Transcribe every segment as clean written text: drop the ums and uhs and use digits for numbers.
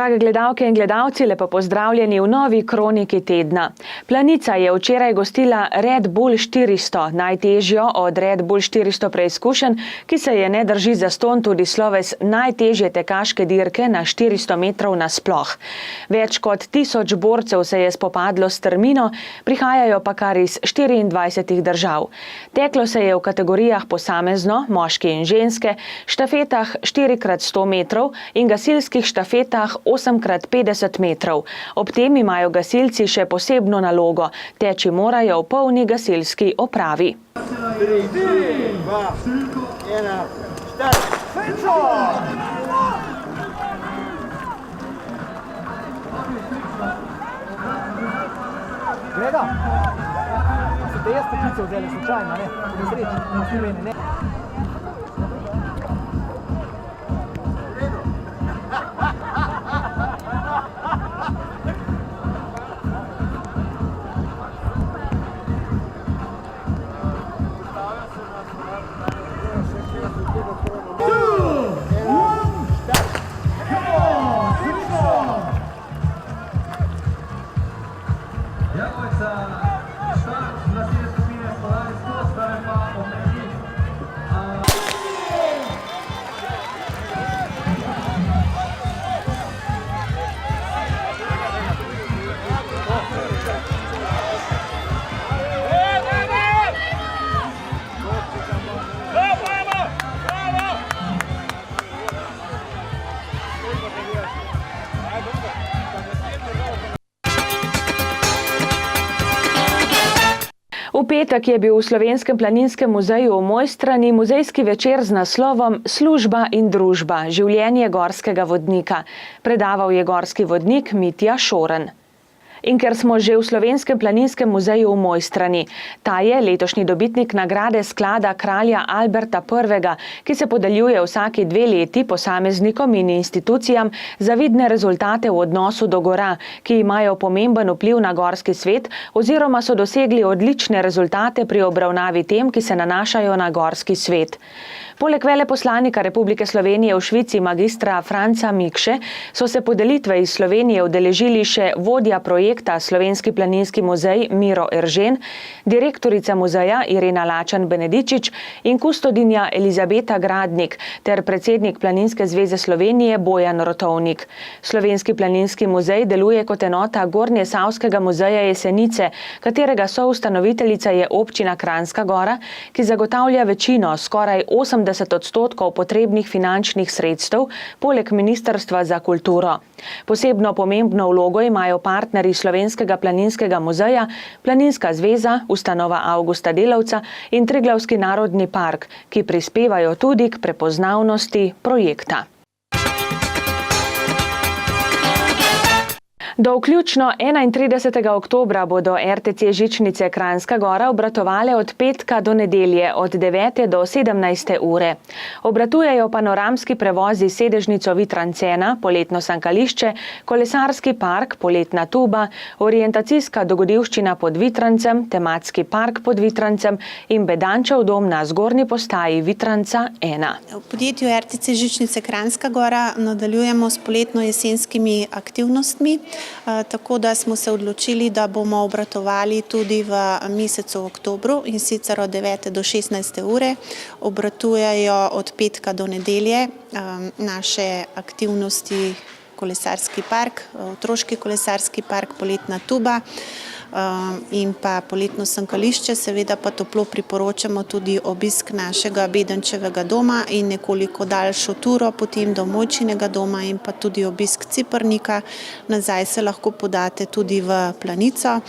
Drage gledalke in gledalci, lepo pozdravljeni v novi kroniki tedna. Planica je včeraj gostila Red Bull 400, najtežjo od Red Bull 400 preizkušenj, ki se je ne drži zastonj tudi sloves najtežje tekaške dirke na 400 metrov nasploh. Več kot 1000 borcev se je spopadlo s termino, prihajajo pa kar iz 24 držav. Teklo se je v kategorijah posamezno, moški in ženske, štafetah 4x100 metrov in gasilskih štafetah 8x50 metrov. Ob tem imajo gasilci še posebno nalogo. Teči morajo v polni gasilski opravi. Gleda, so te jaz poklice vzeli slučajno, ne? Nesreči, ne? V petek je bil v Slovenskem planinskem muzeju v Mojstrani muzejski večer z naslovom Služba in družba, življenje gorskega vodnika. Predaval je gorski vodnik Mitja Šoren. In ker smo že v Slovenskem planinskem muzeju v Mojstrani, ta je letošnji dobitnik nagrade sklada kralja Alberta I., ki se podeljuje vsaki 2 leti posameznikom in institucijam za vidne rezultate v odnosu do gora, ki imajo pomemben vpliv na gorski svet oziroma so dosegli odlične rezultate pri obravnavi tem, ki se nanašajo na gorski svet. Poleg veleposlanika Republike Slovenije v Švici magistra Franca Mikše so se podelitve iz Slovenije udeležili še vodja projekta Slovenski planinski muzej Miro Eržen, direktorica muzeja Irena Lačan-Benedičič in kustodinja Elizabeta Gradnik ter predsednik Planinske zveze Slovenije Bojan Rotovnik. Slovenski planinski muzej deluje kot enota Gornjesavskega muzeja Jesenice, katerega soustanoviteljica je občina Kranjska Gora, ki zagotavlja večino, skoraj 80% potrebnih finančnih sredstev, poleg Ministrstva za kulturo. Posebno pomembno vlogo imajo partnerji Slovenskega planinskega muzeja, Planinska zveza, ustanova Avgusta Delavca in Triglavski narodni park, ki prispevajo tudi k prepoznavnosti projekta. Do vključno 31. oktobra bodo RTC žičnice Kranjska Gora obratovale od petka do nedelje od 9. do 17. ure. Obratujejo panoramski prevozi sedežnico Vitrancena, poletno sankališče, kolesarski park, poletna tuba, orientacijska dogodivščina pod Vitrancem, tematski park pod Vitrancem in Bedančev dom na zgornji postaji Vitranca 1. V podjetju RTC žičnice Kranjska Gora nadaljujemo s poletno-jesenskimi aktivnostmi. Tako da smo se odločili, da bomo obratovali tudi v mesecu oktobru in sicer od 9. do 16. ure. Obratujejo od petka do nedelje naše aktivnosti kolesarski park, otroški kolesarski park, poletna tuba in pa poletno sankališče. Seveda pa toplo priporočamo tudi obisk našega Bedančevega doma in nekoliko daljšo turo potem do Mojčinega doma in pa tudi obisk Ciprnika. Nazaj se lahko podate tudi v Planico.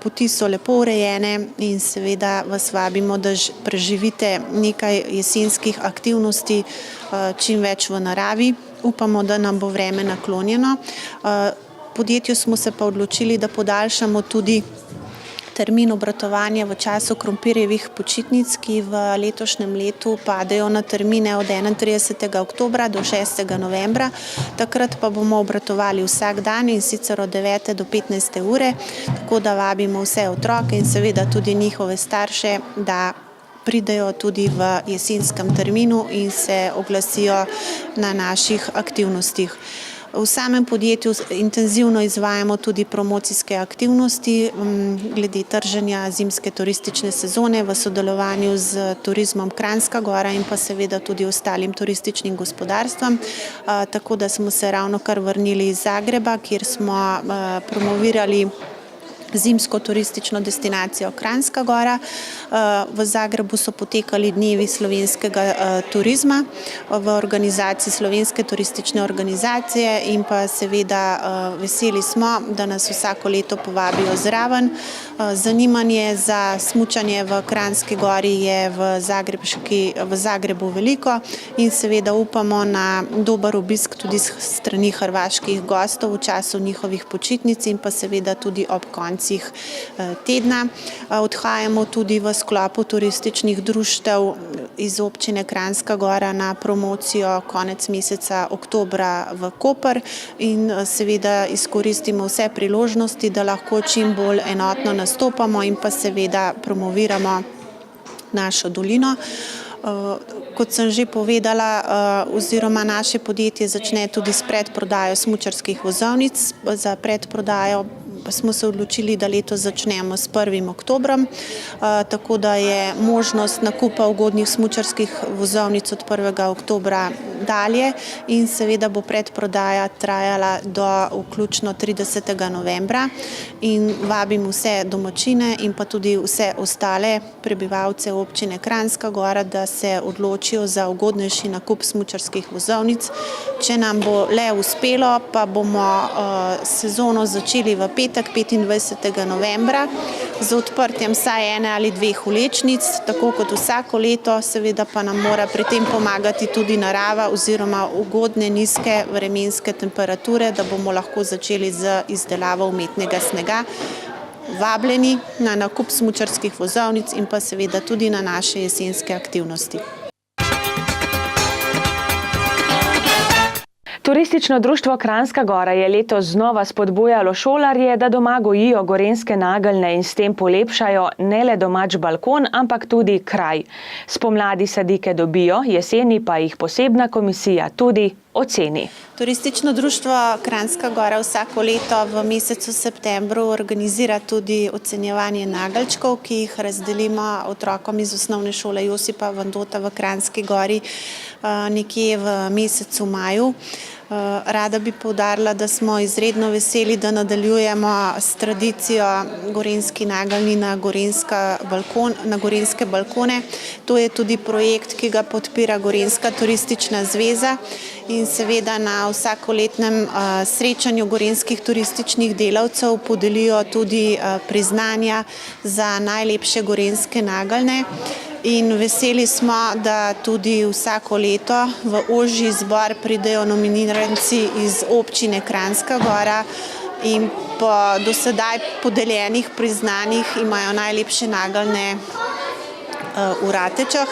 Poti so lepo urejene in seveda vas vabimo, da preživite nekaj jesenskih aktivnosti čim več v naravi. Upamo, da nam bo vreme naklonjeno. V podjetju smo se pa odločili, da podaljšamo tudi termin obratovanja v času krompirjevih počitnic, ki v letošnjem letu padejo na termine od 31. oktobra do 6. novembra. Takrat pa bomo obratovali vsak dan in sicer od 9. do 15. ure, tako da vabimo vse otroke in seveda tudi njihove starše, da pridejo tudi v jesenskem terminu in se oglasijo na naših aktivnostih. V samem podjetju intenzivno izvajamo tudi promocijske aktivnosti glede trženja zimske turistične sezone v sodelovanju z Turizmom Kranjska Gora in pa seveda tudi ostalim turističnim gospodarstvom. Tako da smo se ravnokar vrnili iz Zagreba, kjer smo promovirali zimsko turistično destinacijo Kranjska Gora. V Zagrebu so potekali dnevi slovenskega turizma v organizaciji Slovenske turistične organizacije in pa seveda veseli smo, da nas vsako leto povabijo zraven. Zanimanje za smučanje v Kranjski Gori je v Zagrebu veliko in seveda upamo na dober obisk tudi s strani hrvaških gostov v času njihovih počitnic in pa seveda tudi ob koncih tedna. Odhajamo tudi v sklopu turističnih društev iz občine Kranjska Gora na promocijo konec meseca oktobra v Koper in seveda izkoristimo vse priložnosti, da lahko čim bolj enotno nastopamo in pa seveda promoviramo našo dolino. Kot sem že povedala, oziroma naše podjetje začne tudi s predprodajo smučarskih vozovnic. Za predprodajo smo se odločili, da letos začnemo s 1. oktobrom, tako da je možnost nakupa ugodnih smučarskih vozovnic od 1. oktobra dalje in seveda bo predprodaja trajala do vključno 30. novembra in vabim vse domačine in pa tudi vse ostale prebivalce občine Kranjska Gora, da se odločijo za ugodnejši nakup smučarskih vozovnic. Če nam bo le uspelo, pa bomo sezono začeli v petek 25. novembra z odprtjem vsaj ene ali dveh vlečnic, tako kot vsako leto, seveda pa nam mora pri tem pomagati tudi narava oziroma ugodne nizke vremenske temperature, da bomo lahko začeli z izdelavo umetnega snega. Vabljeni na nakup smučarskih vozovnic in pa seveda tudi na naše jesenske aktivnosti. Turistično društvo Kranjska Gora je letos znova spodbujalo šolarje, da doma gojijo gorenjske nageljne in s tem polepšajo ne le domač balkon, ampak tudi kraj. Spomladi sadike dobijo, jeseni pa jih posebna komisija tudi oceni. Turistično društvo Kranjska Gora vsako leto v mesecu septembru organizira tudi ocenjevanje nageljčkov, ki jih razdelimo otrokom iz osnovne šole Josipa Vandota v Kranjski Gori nekje v mesecu maju. Rada bi poudarila, da smo izredno veseli, da nadaljujemo s tradicijo gorenjski nageljni na gorenjske balkone. To je tudi projekt, ki ga podpira Gorenjska turistična zveza in seveda na vsakoletnem srečanju gorenjskih turističnih delavcev podelijo tudi priznanja za najlepše gorenjske nageljne. In veseli smo, da tudi vsako leto v ožji izbor pridejo nominiranci iz občine Kranjska Gora in po do sedaj podeljenih priznanjih imajo najlepše nageljne v Ratečah.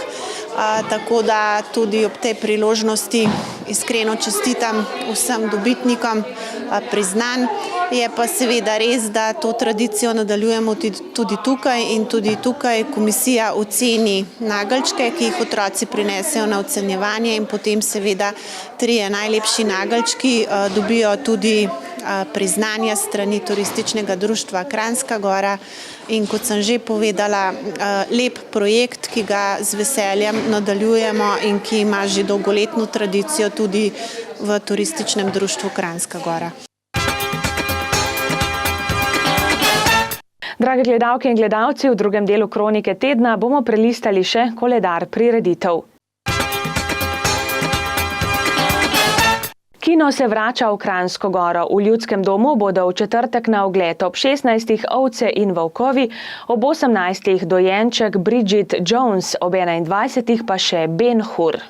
Tako da tudi ob tej priložnosti iskreno čestitam vsem dobitnikom priznanj. Je pa seveda res, da to tradicijo nadaljujemo tudi tukaj in tudi tukaj komisija oceni nageljčke, ki jih otroci prinesejo na ocenjevanje in potem seveda 3 najlepši nageljčki dobijo tudi priznanja strani turističnega društva Kranjska Gora in kot sem že povedala, lep projekt, ki ga z veseljem nadaljujemo in ki ima že dolgoletno tradicijo tudi v turističnem društvu Kranjska Gora. Drage gledalke in gledalci, v drugem delu Kronike tedna bomo prelistali še koledar prireditev. Kino se vrača v Kranjsko Goro. V Ljudskem domu bodo v četrtek na ogled ob 16. Ovce in volkovi, ob 18. Dojenček Bridget Jones, ob 21. pa še Ben Hur.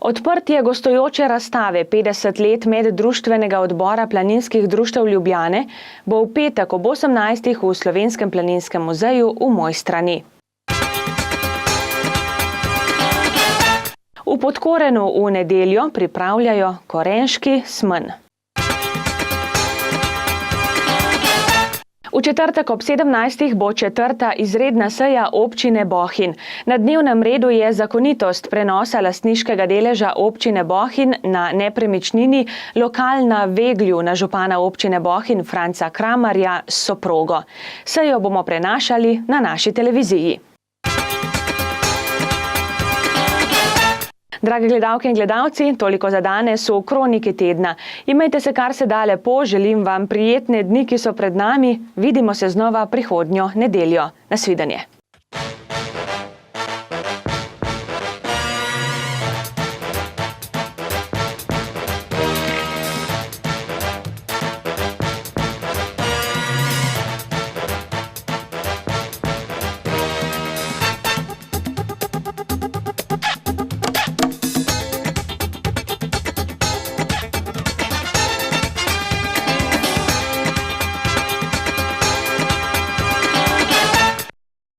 Odprtje gostujoče razstave 50 let meddruštvenega odbora planinskih društev Ljubljane bo v petek ob 18. v Slovenskem planinskem muzeju v Mojstrani. V Podkorenu v nedeljo pripravljajo korenški smen. V četrtek ob 17. bo 4. izredna seja občine Bohinj. Na dnevnem redu je zakonitost prenosa lastniškega deleža občine Bohinj na nepremičnini lokal na Veglju na župana občine Bohinj Franca Kramarja s soprogo. Sejo bomo prenašali na naši televiziji. Drage gledalke in gledalci, toliko za danes v Kroniki tedna. Imejte se kar se da lepo, želim vam prijetne dni, ki so pred nami. Vidimo se znova prihodnjo nedeljo. Nasvidenje.